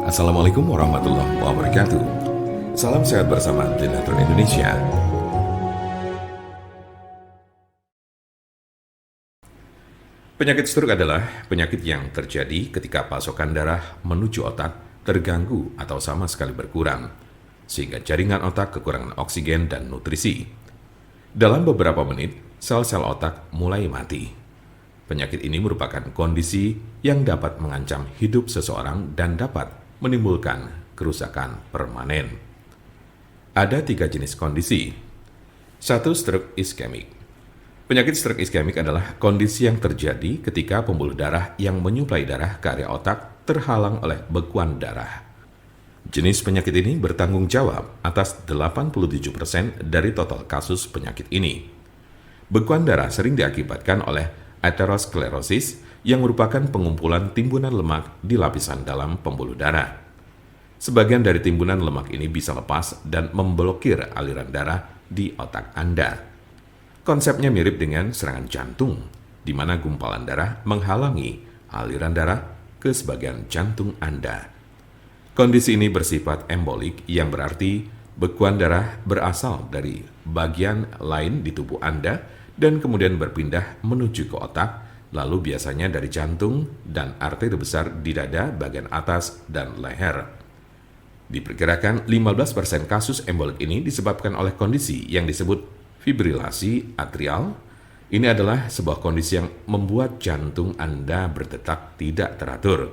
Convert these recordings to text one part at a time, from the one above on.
Assalamualaikum warahmatullahi wabarakatuh. Salam sehat bersama Genetron Indonesia. Penyakit stroke adalah penyakit yang terjadi ketika pasokan darah menuju otak terganggu atau sama sekali berkurang, sehingga jaringan otak kekurangan oksigen dan nutrisi. Dalam beberapa menit, sel-sel otak mulai mati. Penyakit ini merupakan kondisi yang dapat mengancam hidup seseorang dan dapat menimbulkan kerusakan permanen. Ada 3 jenis kondisi. 1. Stroke iskemik. Penyakit stroke iskemik adalah kondisi yang terjadi ketika pembuluh darah yang menyuplai darah ke area otak terhalang oleh bekuan darah. Jenis penyakit ini bertanggung jawab atas 87% dari total kasus penyakit ini. Bekuan darah sering diakibatkan oleh aterosklerosis yang merupakan pengumpulan timbunan lemak di lapisan dalam pembuluh darah. Sebagian dari timbunan lemak ini bisa lepas dan memblokir aliran darah di otak Anda. Konsepnya mirip dengan serangan jantung, di mana gumpalan darah menghalangi aliran darah ke sebagian jantung Anda. Kondisi ini bersifat embolik, yang berarti bekuan darah berasal dari bagian lain di tubuh Anda dan kemudian berpindah menuju ke otak, lalu biasanya dari jantung dan arteri besar di dada bagian atas dan leher. Diperkirakan 15% kasus embolik ini disebabkan oleh kondisi yang disebut fibrilasi atrial. Ini adalah sebuah kondisi yang membuat jantung Anda berdetak tidak teratur.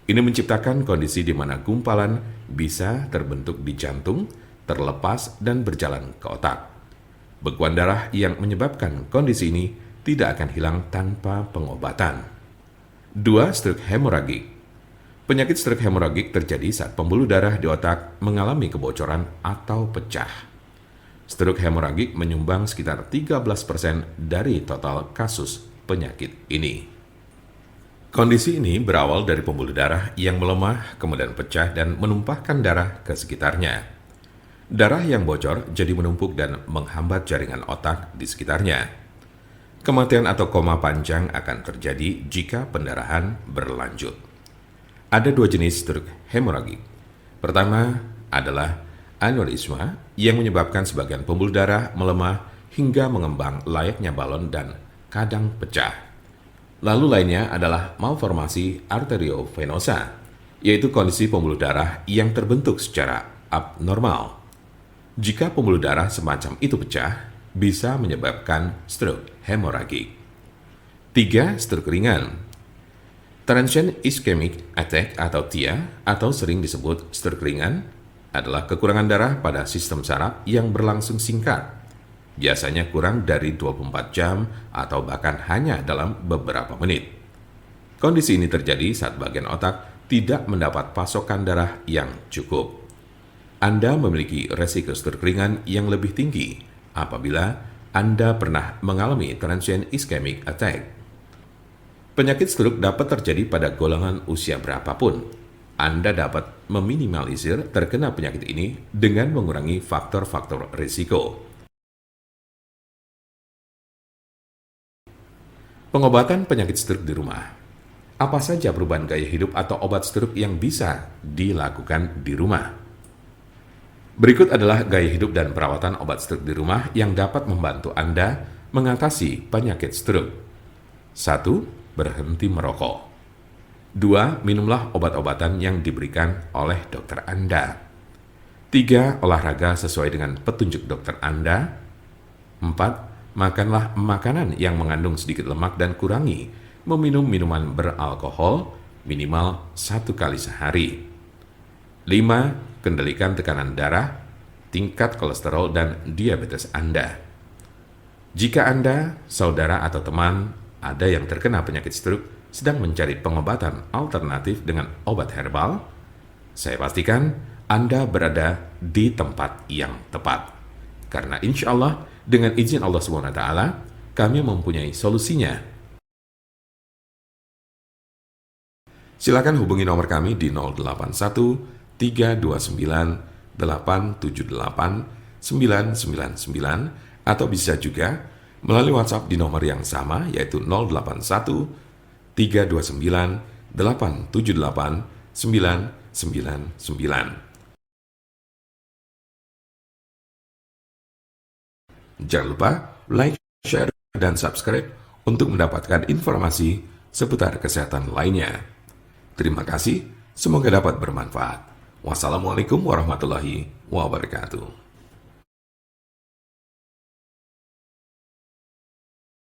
Ini menciptakan kondisi di mana gumpalan bisa terbentuk di jantung, terlepas dan berjalan ke otak. Bekuan darah yang menyebabkan kondisi ini tidak akan hilang tanpa pengobatan. 2. Stroke hemoragik. Penyakit stroke hemoragik terjadi saat pembuluh darah di otak mengalami kebocoran atau pecah. Stroke hemoragik menyumbang sekitar 13% dari total kasus penyakit ini. Kondisi ini berawal dari pembuluh darah yang melemah, kemudian pecah dan menumpahkan darah ke sekitarnya. Darah yang bocor jadi menumpuk dan menghambat jaringan otak di sekitarnya. Kematian atau koma panjang akan terjadi jika pendarahan berlanjut. Ada 2 jenis stroke hemoragik. Pertama adalah aneurisma yang menyebabkan sebagian pembuluh darah melemah hingga mengembang layaknya balon dan kadang pecah. Lalu lainnya adalah malformasi arteriovenosa, yaitu kondisi pembuluh darah yang terbentuk secara abnormal. Jika pembuluh darah semacam itu pecah, bisa menyebabkan stroke hemoragik. 3. Stroke ringan. Transient ischemic attack atau TIA, atau sering disebut stroke ringan, adalah kekurangan darah pada sistem saraf yang berlangsung singkat, biasanya kurang dari 24 jam atau bahkan hanya dalam beberapa menit. Kondisi ini terjadi saat bagian otak tidak mendapat pasokan darah yang cukup. Anda memiliki resiko stroke ringan yang lebih tinggi apabila Anda pernah mengalami transient ischemic attack. Penyakit stroke dapat terjadi pada golongan usia berapapun. Anda dapat meminimalisir terkena penyakit ini dengan mengurangi faktor-faktor risiko. Pengobatan penyakit stroke di rumah. Apa saja perubahan gaya hidup atau obat stroke yang bisa dilakukan di rumah? Berikut adalah gaya hidup dan perawatan obat stroke di rumah yang dapat membantu Anda mengatasi penyakit stroke. 1. Berhenti merokok. 2. Minumlah obat-obatan yang diberikan oleh dokter Anda. 3. Olahraga sesuai dengan petunjuk dokter Anda. 4. Makanlah makanan yang mengandung sedikit lemak dan kurangi meminum minuman beralkohol minimal 1 kali sehari. 5. Kendalikan tekanan darah, tingkat kolesterol, dan diabetes Anda. Jika Anda, saudara, atau teman ada yang terkena penyakit stroke sedang mencari pengobatan alternatif dengan obat herbal, saya pastikan Anda berada di tempat yang tepat. Karena insya Allah, dengan izin Allah SWT, kami mempunyai solusinya. Silakan hubungi nomor kami di 081 329 878 999 atau bisa juga melalui WhatsApp di nomor yang sama, yaitu 081 329 878 999. Jangan lupa like, share, dan subscribe untuk mendapatkan informasi seputar kesehatan lainnya. Terima kasih, semoga dapat bermanfaat. Wassalamualaikum warahmatullahi wabarakatuh.